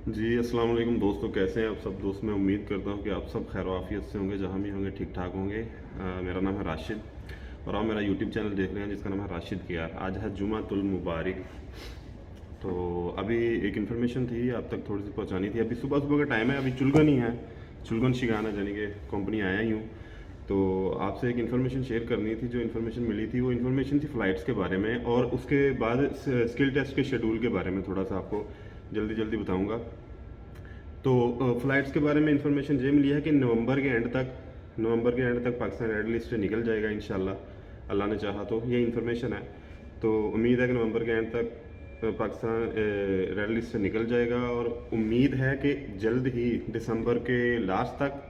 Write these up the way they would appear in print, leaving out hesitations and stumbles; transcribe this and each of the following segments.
जी, अस्सलाम वालेकुम दोस्तों, कैसे हैं आप सब दोस्त। मैं उम्मीद करता हूँ कि आप सब खैर आफियत से होंगे, जहाँ भी होंगे ठीक ठाक होंगे। मेरा नाम है राशिद और आप मेरा यूट्यूब चैनल देख रहे हैं जिसका नाम है राशिद केआर। आज है जुमातुल मुबारक। तो अभी एक इन्फॉर्मेशन थी आप तक थोड़ी सी पहुँचानी थी। अभी सुबह सुबह का टाइम है, अभी चुलगन ही है, चुलगन शिगाना यानी कि कंपनी आया ही हूँ। तो आपसे एक इन्फॉर्मेशन शेयर करनी थी। जो इन्फॉर्मेशन मिली थी वो इन्फॉर्मेशन थी फ़्लाइट्स के बारे में, और उसके बाद स्किल टेस्ट के शेड्यूल के बारे में थोड़ा सा आपको जल्दी जल्दी बताऊंगा। तो फ़्लाइट्स के बारे में इंफॉर्मेशन ये मिली है कि नवंबर के एंड तक पाकिस्तान रेड लिस्ट से निकल जाएगा इंशाल्लाह, अल्लाह ने चाहा तो। ये इन्फॉर्मेशन है। तो उम्मीद है कि नवंबर के एंड तक पाकिस्तान रेड लिस्ट से निकल जाएगा, और उम्मीद है कि जल्द ही दिसंबर के लास्ट तक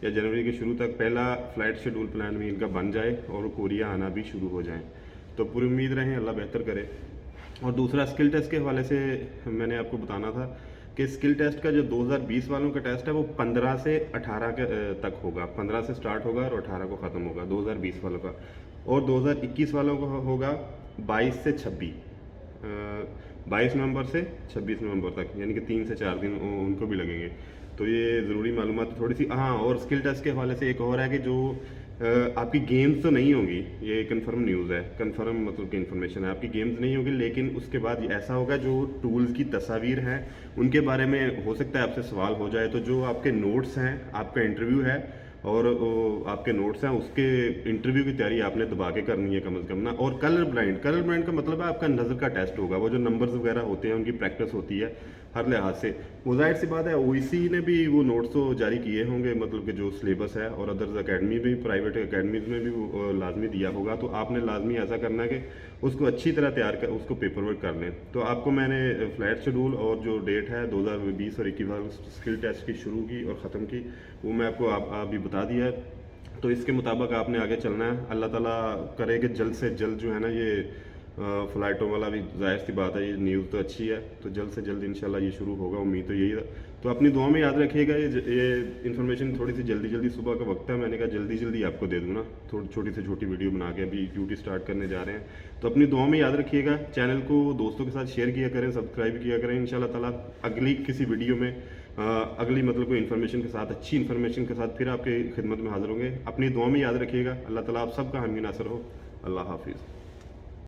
या जनवरी के शुरू तक पहला फ़्लाइट शेड्यूल प्लान भी इनका बन जाए और कोरिया आना भी शुरू हो जाए। तो पूरी उम्मीद रहें, अल्लाह बेहतर करे। और दूसरा स्किल टेस्ट के हवाले से मैंने आपको बताना था कि स्किल टेस्ट का जो 2020 वालों का टेस्ट है वो 15 से 18 तक होगा। 15 से स्टार्ट होगा और 18 को ख़त्म होगा 2020 वालों का। और 2021 वालों का होगा 22 से 26, 22 नवंबर से 26 नवंबर तक, यानी कि 3 से 4 दिन उनको भी लगेंगे। तो ये ज़रूरी मालूमात थोड़ी सी। हाँ, और स्किल टेस्ट के हवाले से एक और है कि जो आपकी गेम्स तो नहीं होंगी, ये कंफर्म न्यूज़ है, कंफर्म मतलब कि इन्फॉर्मेशन है। आपकी गेम्स नहीं होगी, लेकिन उसके बाद ऐसा होगा जो टूल्स की तस्वीर हैं उनके बारे में हो सकता है आपसे सवाल हो जाए। तो जो आपके नोट्स हैं, आपका इंटरव्यू है और आपके नोट्स हैं, उसके इंटरव्यू की तैयारी आपने दबा के करनी है कम से कम ना। और कलर ब्लाइंड का मतलब है आपका नज़र का टेस्ट होगा। वो जो नंबर्स वगैरह होते हैं उनकी प्रैक्टिस होती है हर लिहाज से। वो जाहिर सी बात है, ओईसी ने भी वो नोट्स तो जारी किए होंगे, मतलब कि जो सिलेबस है, और अदर्स अकेडमी भी, प्राइवेट अकेडमीज में भी वो लाजमी दिया होगा। तो आपने लाजमी ऐसा करना है कि उसको अच्छी तरह तैयार कर, उसको पेपर वर्क कर लें। तो आपको मैंने फ्लाइट शेड्यूल और जो डेट है 2020 और 21 स्किल टेस्ट की शुरू की और ख़त्म की, वो मैं आपको अभी बता दिया है। तो इसके मुताबिक आपने आगे चलना है। अल्लाह ताला करे कि जल्द से जल्द जो है ना, ये फ़्लाइटों वाला भी, ज़ाहिर सी बात है, ये न्यूज़ तो अच्छी है, तो जल्द से जल्द इंशाल्लाह ये शुरू होगा। उम्मीद तो यही है। तो अपनी दुआ में याद रखिएगा। ये इन्फॉर्मेशन थोड़ी सी जल्दी जल्दी सुबह का वक्त है, मैंने कहा जल्दी जल्दी आपको दे दूँ ना, थोड़ी छोटी से छोटी वीडियो बना के। अभी ड्यूटी स्टार्ट करने जा रहे हैं, तो अपनी दुआ में याद रखिएगा। चैनल को दोस्तों के साथ शेयर किया करें, सब्सक्राइब किया करें। इंशाल्लाह ताला अगली किसी वीडियो में अगली मतलब कोई इन्फॉर्मेशन के साथ, अच्छी इन्फॉर्मेशन के साथ फिर आपके खिदमत में हाजिर होंगे। अपनी दुआ में याद रखिएगा। अल्लाह ताला आप सबका हामी नासर हो। अल्लाह हाफिज़।